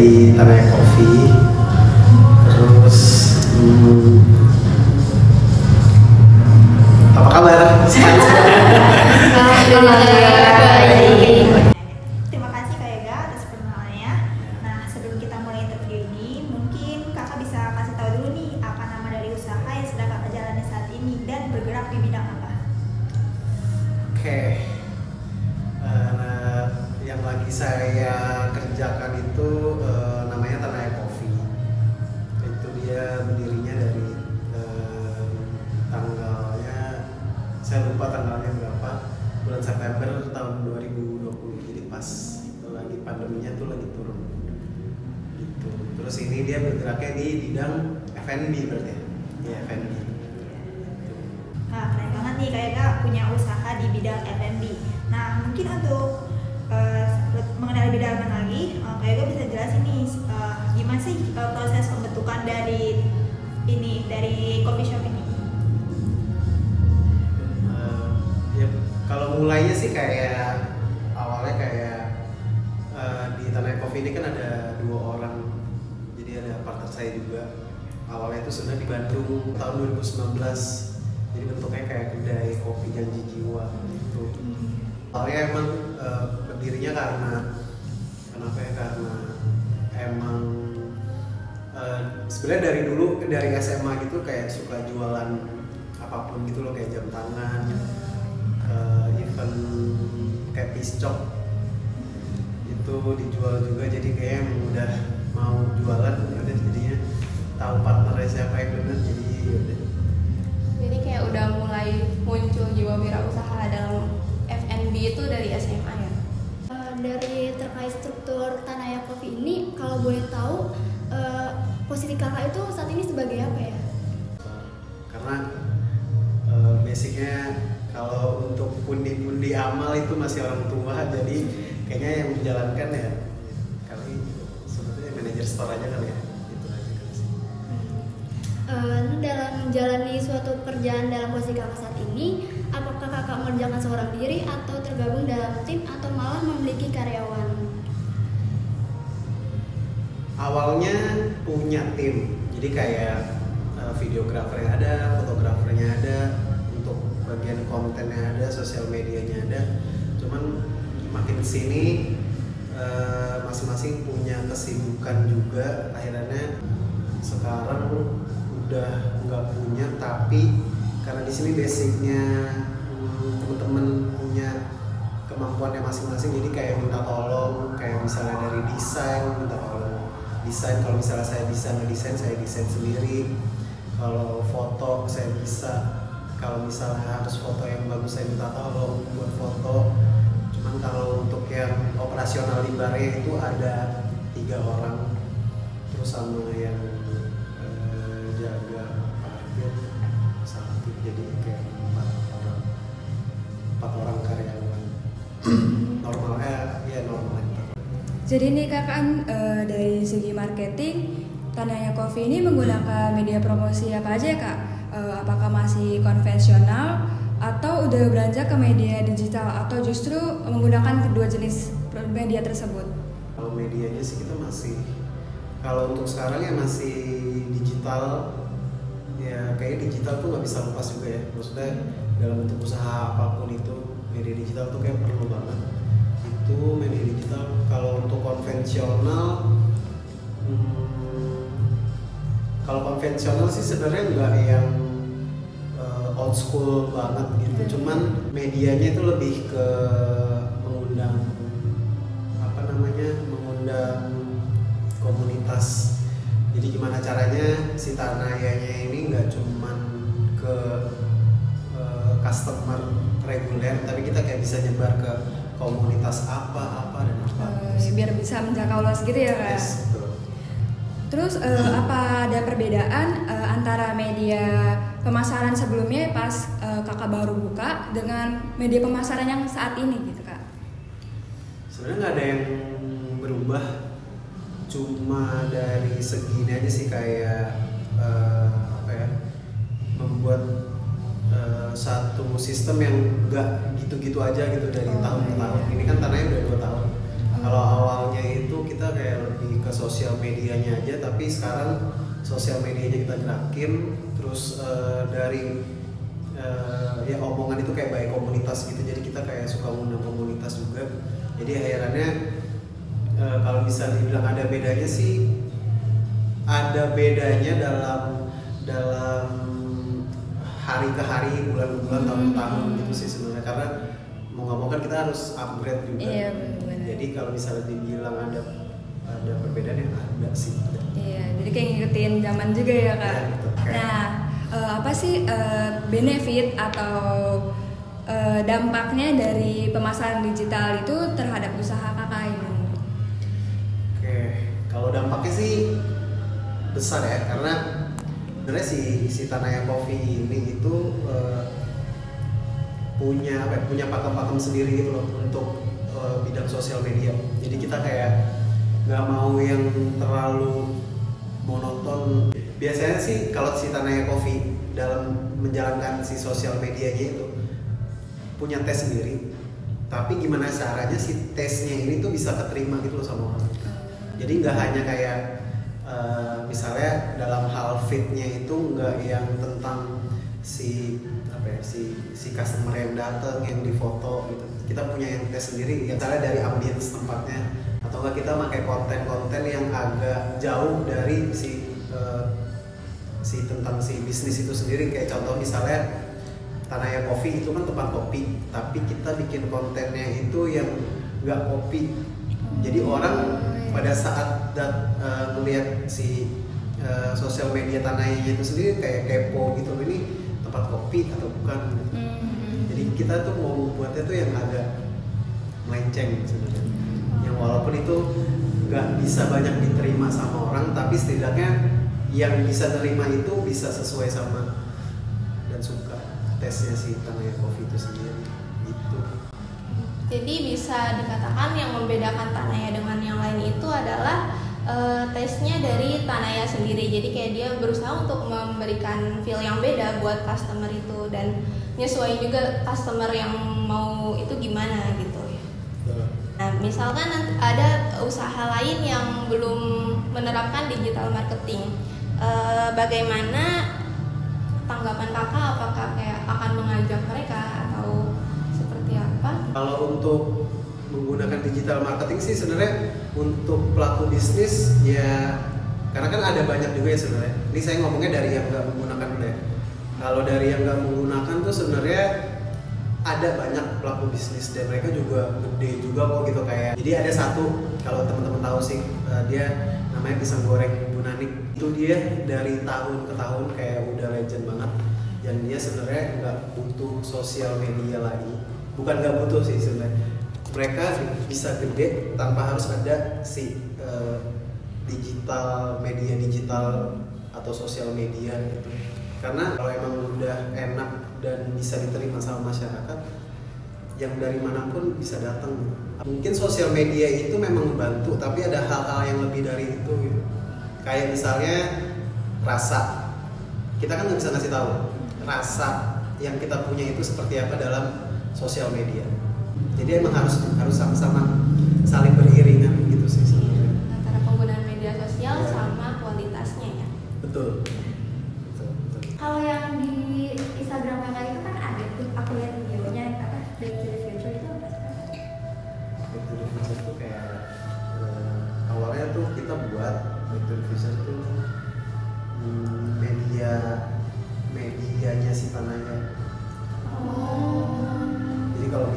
dari Tanaya Coffee. Terus apa kabar? Baik. Terima kasih Kak Ega atas perkenalannya. Nah, sebelum kita mulai interview ini, mungkin Kakak bisa kasih tahu dulu nih apa nama dari usaha yang sedang Kakak jalani saat ini dan bergerak di bidang apa? Oke. Yang lagi saya kerjakan itu namanya Tanaya Coffee. Itu dia berdirinya dari tanggalnya, saya lupa tanggalnya berapa, bulan September tahun 2020. Jadi pas lagi pandeminya tuh lagi turun gitu. Terus ini dia bergeraknya di bidang F&B berarti ya, F&B. Nah, keren banget nih Kak Ega punya usaha di bidang F&B. Nah, mungkin untuk mengenal lebih dalam lagi, Kak Ega bisa jelasin nih gimana sih proses pembentukan dari coffee shop ini? Ya, kalau mulainya sih kayak awalnya kayak di Tanaya Coffee ini kan ada 2 orang, jadi ada partner saya juga. Awalnya itu sudah di Bandung tahun 2019, jadi bentuknya kayak kedai kopi Janji Jiwa gitu. Awalnya emang berdirinya karena emang sebenarnya dari dulu dari SMA gitu kayak suka jualan apapun gitu loh, kayak jam tangan, event kayak piscok itu dijual juga, jadi kayak emang udah mau jualan udah jadinya tahu partnernya siapa yang bener, jadi yaudah. Jadi kayak udah mulai muncul jiwa wirausaha dalam F&B itu dari SMA ya? Dari terkait struktur Tanaya Coffee ini, kalau boleh tahu posisi kakak itu saat ini sebagai apa ya? Karena basicnya kalau untuk pundi-pundi amal itu masih orang tua, jadi kayaknya yang menjalankan ya kali sebetulnya manajer store aja kali ya, itu aja kali sih. Dalam menjalani suatu pekerjaan dalam posisi kakak saat ini, apakah kakak mengerjakan seorang diri atau tergabung dalam tim atau malah memiliki karyawan? Awalnya punya tim, jadi kayak videografernya ada, fotografernya ada, untuk bagian kontennya ada, sosial medianya ada. Cuman makin kesini masing-masing punya kesibukan juga, akhirnya sekarang udah nggak punya, tapi karena di sini basicnya teman-teman punya kemampuannya masing-masing, jadi kayak minta tolong, kayak misalnya dari desain minta tolong desain, kalau misalnya saya bisa ngedesain saya desain sendiri, kalau foto saya bisa, kalau misalnya harus foto yang bagus saya minta tolong buat foto. Cuman kalau untuk yang operasional di barnya itu ada 3 orang, terus sama yang jaga parkir 1, jadi kayak 4 orang karyawan. Normalnya ya normal. Jadi ini kak kan dari segi marketing Tanaya Coffee ini menggunakan media promosi apa aja ya kak? Apakah masih konvensional atau udah beranjak ke media digital atau justru menggunakan kedua jenis media tersebut? Kalau medianya sih kita masih, kalau untuk sekarang ya masih digital. Ya kayak digital tuh nggak bisa lepas juga ya, maksudnya dalam bentuk usaha apapun itu media digital tuh kayak perlu banget. Itu media digital. Kalau untuk konvensional, kalau konvensional sih sebenarnya nggak yang old school banget gitu, cuman medianya itu lebih ke mengundang mengundang komunitas. Jadi gimana caranya si Tanayanya ini nggak cuman ke customer reguler, tapi kita kayak bisa nyebar ke komunitas apa dan apa. Biar bisa menjangkau luas gitu ya kak. Yes, betul. Terus apa ada perbedaan antara media pemasaran sebelumnya pas kakak baru buka dengan media pemasaran yang saat ini gitu kak? Sebenarnya nggak ada yang berubah, cuma dari segi ini aja sih, kayak membuat satu sistem yang nggak gitu-gitu aja gitu dari tahun ke tahun. Ini kan Tanaya udah 2 tahun. Kalau awalnya itu kita kayak lebih ke sosial medianya aja, tapi sekarang sosial medianya kita gerakin, terus dari ya omongan itu kayak baik komunitas gitu, jadi kita kayak suka undang komunitas juga. Jadi akhirannya kalau bisa dibilang ada bedanya sih, ada bedanya dalam hari ke hari, bulan ke bulan, tahun ke tahun gitu sih sebenarnya, karena mau nggak mau kan kita harus upgrade juga. Iya, benar-benar. Jadi kalau misalnya dibilang ada perbedaan yang ada sih. Iya, jadi kayak ngikutin zaman juga ya kak. Ya, gitu. Nah, apa sih benefit atau dampaknya dari pemasaran digital itu terhadap usaha kakak ini? Oke, kalau dampaknya sih besar ya, karena sebenarnya si Tanaya Coffee ini itu punya pakem-pakem sendiri gitu loh untuk bidang sosial media. Jadi kita kayak nggak mau yang terlalu monoton. Biasanya sih kalau si Tanaya Coffee dalam menjalankan si sosial medianya itu punya tes sendiri, tapi gimana caranya si tesnya ini tuh bisa keterima gitu loh sama orang. Jadi nggak hanya kayak misalnya dalam hal fitnya itu nggak yang tentang si customer yang datang yang difoto gitu. Kita punya yang tes sendiri, ya misalnya dari ambience tempatnya, atau nggak kita pakai konten-konten yang agak jauh dari tentang si bisnis itu sendiri. Kayak contoh misalnya Tanaya Coffee itu kan tempat kopi, tapi kita bikin kontennya itu yang nggak kopi. Jadi orang pada saat melihat si sosial media Tanaya itu sendiri kayak kepo gitu, ini tempat kopi atau bukan gitu. Jadi kita tuh mau buatnya tuh yang agak melenceng sebenarnya, yang walaupun itu nggak bisa banyak diterima sama orang, tapi setidaknya yang bisa terima itu bisa sesuai sama dan suka tesnya si Tanaya Coffee itu sendiri gitu. Jadi bisa dikatakan yang membedakan Tanaya dengan yang lain itu adalah tesnya dari Tanaya sendiri. Jadi kayak dia berusaha untuk memberikan feel yang beda buat customer itu, dan nyesuaiin juga customer yang mau itu gimana gitu ya. Nah, misalkan ada usaha lain yang belum menerapkan digital marketing, bagaimana tanggapan kakak? Apakah kayak akan mengajak mereka atau seperti apa? Kalau untuk menggunakan digital marketing sih sebenarnya untuk pelaku bisnis ya, karena kan ada banyak juga ya sebenarnya. Ini saya ngomongnya dari yang nggak menggunakan dulu ya. Kalau dari yang nggak menggunakan tuh sebenarnya ada banyak pelaku bisnis dan mereka juga gede juga kok gitu kayak. Jadi ada satu, kalau teman-teman tahu sih, dia namanya Pisang Goreng Bu Nanik. Itu dia dari tahun ke tahun kayak udah legend banget, dan dia sebenarnya nggak butuh sosial media lagi. Bukan nggak butuh sih sebenarnya, mereka bisa gede tanpa harus ada si media digital atau sosial media gitu. Karena kalau emang udah enak dan bisa diterima sama masyarakat, yang dari manapun bisa datang. Mungkin sosial media itu memang membantu, tapi ada hal-hal yang lebih dari itu gitu. Kayak misalnya rasa, kita kan nggak bisa ngasih tahu rasa yang kita punya itu seperti apa dalam sosial media. Jadi emang harus sama-sama saling beriringan gitu sih sebenarnya. Antara penggunaan media sosial sama kualitasnya ya. Betul. Kalau yang di Instagram kakak itu kan ada tuh, aku lihat videonya apa Back to the Future itu apa? Back to the Future tuh kayak awalnya tuh kita buat Back to the Future tuh medianya si Tanaya. Jadi kalau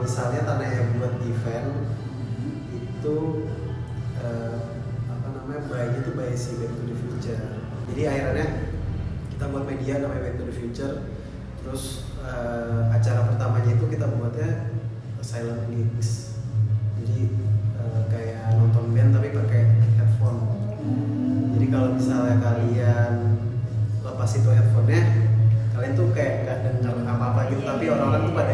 misalnya Tanaya buat event itu buy-nya tuh buy si Back to the Future. Jadi akhirnya kita buat media namanya Back to the Future. Terus acara pertamanya itu kita buatnya silent mix. Jadi kayak nonton band tapi pakai headphone. Jadi kalau misalnya kalian lepas itu headphone-nya, kalian tuh kayak gak denger apa-apa gitu, tapi orang-orang tuh pada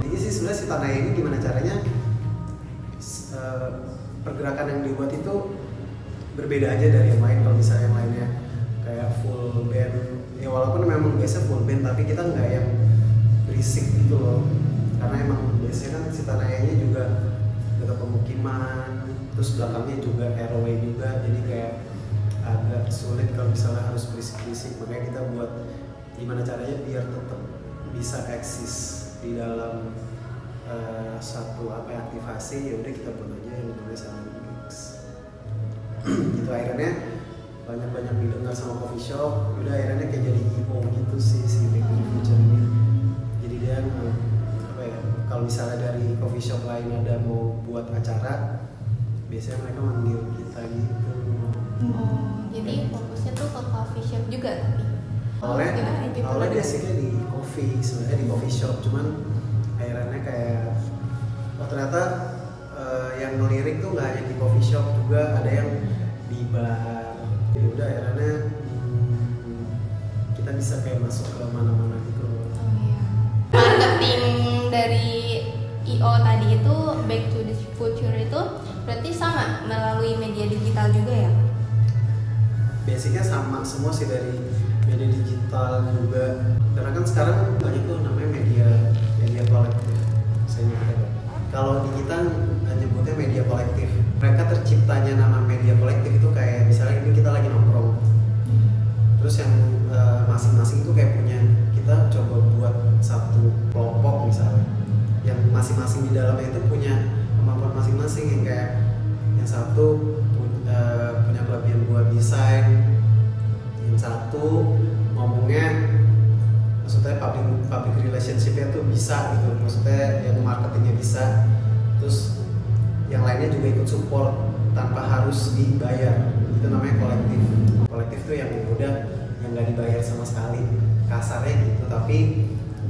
Jadi sih sebenarnya si Tanaya ini gimana caranya pergerakan yang dibuat itu berbeda aja dari yang lain. Kalau misalnya yang lainnya kayak full band, ya walaupun memang biasa full band, tapi kita nggak yang berisik gitu loh, karena emang biasanya kan si Tanayanya juga dekat pemukiman, terus belakangnya juga RW juga, jadi kayak agak sulit kalau misalnya harus berisik-berisik. Makanya kita buat gimana caranya biar tetap bisa eksis di dalam satu aktivasi. Ya udah kita buat aja yang namanya silent gigs. Itu akhirnya banyak didengar sama coffee shop. Udah akhirnya kayak jadi IO gitu sih si Back to the Future ini. Jadi dia kalau misalnya dari coffee shop lain ada mau buat acara, biasanya mereka manggil kita gitu. Jadi fokusnya tuh ke coffee shop juga tapi. Awalnya basicnya di coffee, sebenarnya di coffee shop, cuman akhirnya kayak ternyata yang ngelirik tuh nggak hanya di coffee shop, juga ada yang di bar. Jadi udah akhirnya kita bisa kayak masuk ke mana-mana gitu. Marketing dari IO tadi itu Back to the Future itu berarti sama melalui media digital juga ya? Basicnya sama semua sih, dari media digital juga, karena kan sekarang banyak tuh namanya media kolektif. Saya nyebutnya kalau di kita nyebutnya media kolektif. Mereka terciptanya nama media kolektif itu kayak misalnya ini kita lagi nongkrong, terus yang masing-masing itu kayak punya, kita coba buat satu kelompok misalnya yang masing-masing di dalamnya itu punya kemampuan masing-masing, yang kayak yang satu punya kelebihan buat desain, yang satu ngomongnya maksudnya public relationship-nya tuh bisa gitu, maksudnya yang marketingnya bisa, terus yang lainnya juga ikut support tanpa harus dibayar. Itu namanya kolektif. Kolektif tuh yang udah yang nggak dibayar sama sekali, kasarnya gitu. Tapi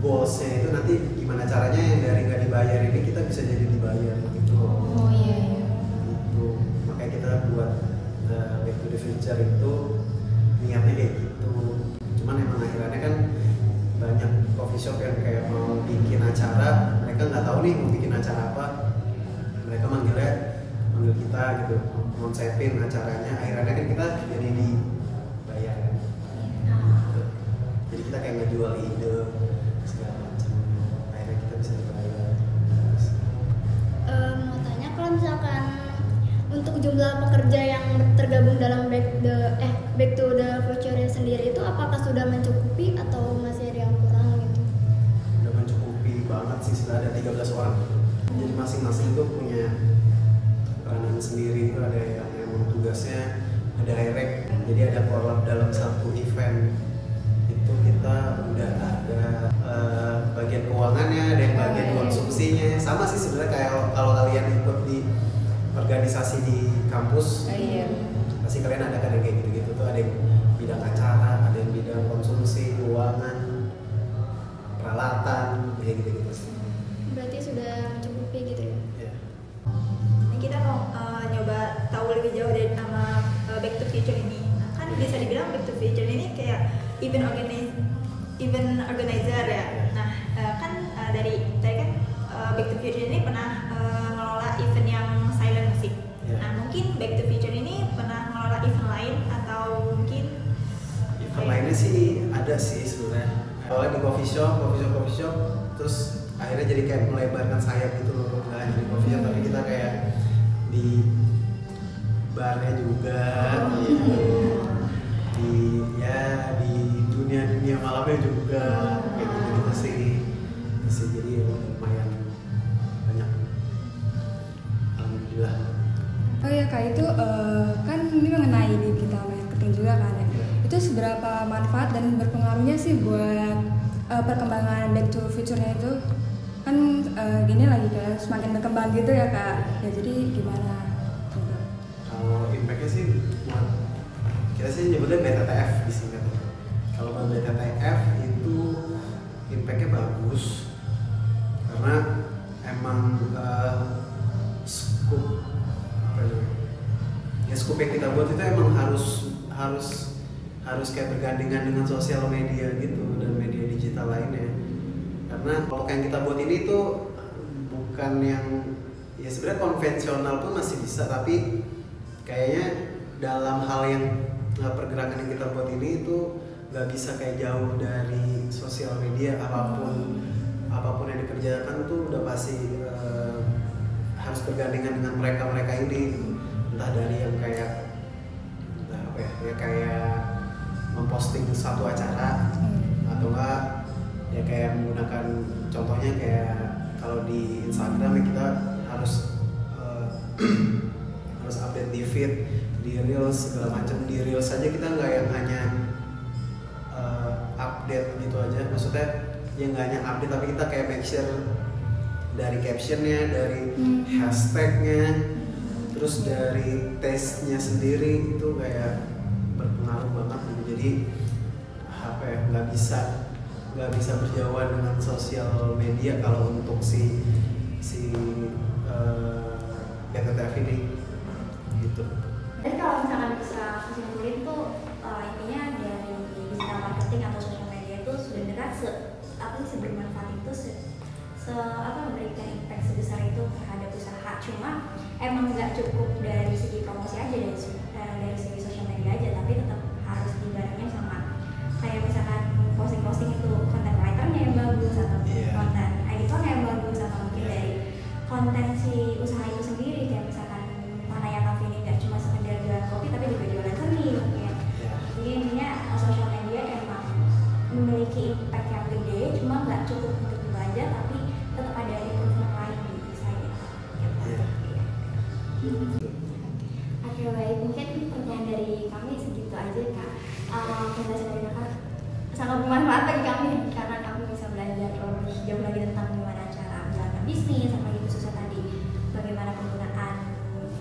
goalsnya itu nanti gimana caranya yang dari nggak dibayar ini kita bisa jadi dibayar gitu. Oh iya. Gitu. Makanya kita buat Back to the Future itu niatnya kayak gitu. Cuman emang akhirnya kan banyak coffee shop yang kayak mau bikin acara, mereka nggak tahu nih mau bikin acara apa, mereka manggil kita gitu, konsepin acaranya, akhirnya kan kita jadi dibayar kan. Jadi kita kayak ngejual ide segala macam, akhirnya kita bisa dibayar. Mau tanya, kalau misalkan untuk jumlah pekerja yang tergabung dalam Back to the Future sendiri itu apakah sudah mencukupi atau masih ada yang kurang gitu? Udah mencukupi banget sih, sudah ada 13 orang. Jadi masing-masing itu punya peranan sendiri. Itu ada yang memang tugasnya ada direct, jadi ada collab dalam satu event. Itu kita udah ada bagian keuangannya, ada yang bagian konsumsinya. Sama sih sebenarnya kayak kalau kalian ikut di organisasi di kampus, pasti kalian ada kan yang kayak gitu-gitu tuh, ada yang bidang acara, ada yang bidang konsumsi, keuangan, peralatan, kayak gitu-gitu sih. Berarti sudah mencukupi gitu ya? Yeah. Ini kita mau nyoba tahu lebih jauh dari nama Back to Future ini. Nah, kan bisa dibilang Back to Future ini kayak event organizer ya. Nah, kan dari tadi kan Back to Future ini pernah ngelola event yang silent music. Yeah. Nah, mungkin Back to Future ini pernah ngelola event lain atau mungkin Event lainnya sih ada sih sebenarnya. Awalnya di coffee shop, terus akhirnya jadi kayak melebarkan sayap gitu loh, nggak hanya di coffee shop tapi kita kayak di barnya juga gitu, di dunia malamnya juga kayak gitu sih. Jadi lumayan banyak, alhamdulillah. Oh ya Kak, itu kan ini mengenai digital marketing juga kan ya. Itu seberapa manfaat dan berpengaruhnya sih buat perkembangan Back to Future-nya itu? Kan gini lagi kayak semakin berkembang gitu ya Kak. Ya jadi gimana? Kalau impact-nya sih buat kita sih nyebutnya BTTF di sini. Kalau buat BTTF itu impact-nya bagus karena emang scoop yang kita buat itu emang harus kayak bergandengan dengan sosial media gitu dan media digital lainnya. Karena kalau yang kita buat ini tuh bukan yang ya sebenarnya konvensional pun masih bisa, tapi kayaknya dalam hal yang pergerakan yang kita buat ini itu nggak bisa kayak jauh dari sosial media. Apapun yang dikerjakan tuh udah pasti harus bergandengan dengan mereka ini, entah dari yang kayak kayak memposting satu acara atau enggak ya kayak menggunakan contohnya kayak kalau di Instagram ya kita harus harus update di feed, di reels segala macam. Di reels saja kita nggak yang hanya update gitu aja, maksudnya ya nggak hanya update tapi kita kayak make sure dari captionnya, dari hashtagnya, terus dari taste-nya sendiri itu kayak berpengaruh banget gitu. Jadi apa ya, nggak bisa berjauhan dengan sosial media kalau untuk si BTTF ini gitu. Jadi kalau misalkan bisa kesimpulan tuh intinya dari digital marketing atau sosial media itu sudah dekat sebermanfaat itu memberikan impact sebesar itu terhadap usaha. Cuma emang nggak cukup dari segi promosi aja, dari segi sosial media aja, tapi tetap harus dibarengin sama kayak misalkan posting itu konten writernya yang bagus atau konten editornya yang bagus atau mungkin dari konten si usaha itu sendiri, kayak misalkan Tanaya Cafe ini nggak cuma sekedar jualan kopi tapi juga jualan seni mungkin. Jadi intinya sosial media emang memiliki impact yang gede, cuma nggak cukup untuk itu aja, tapi tetap ada improvement lain di saya. Oke, baik, mungkin pertanyaan dari kami segitu aja Kak. Penjelasan dari Kakak sangat bermanfaat bagi kami karena kami bisa belajar lebih jauh lagi tentang gimana cara menjalankan bisnis, apalagi khususnya tadi bagaimana penggunaan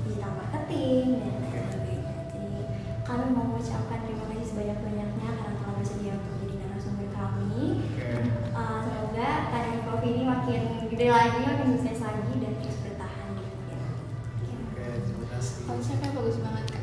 digital marketing dan lain sebagainya. Jadi kami mau mengucapkan terima kasih sebanyak-banyaknya karena telah bersedia untuk jadi narasumber kami. Semoga Tanaya Coffee ini makin gede lagi, makin sukses lagi dan terus bertahan di dunia. Terima kasih. Konsepnya bagus banget Kak.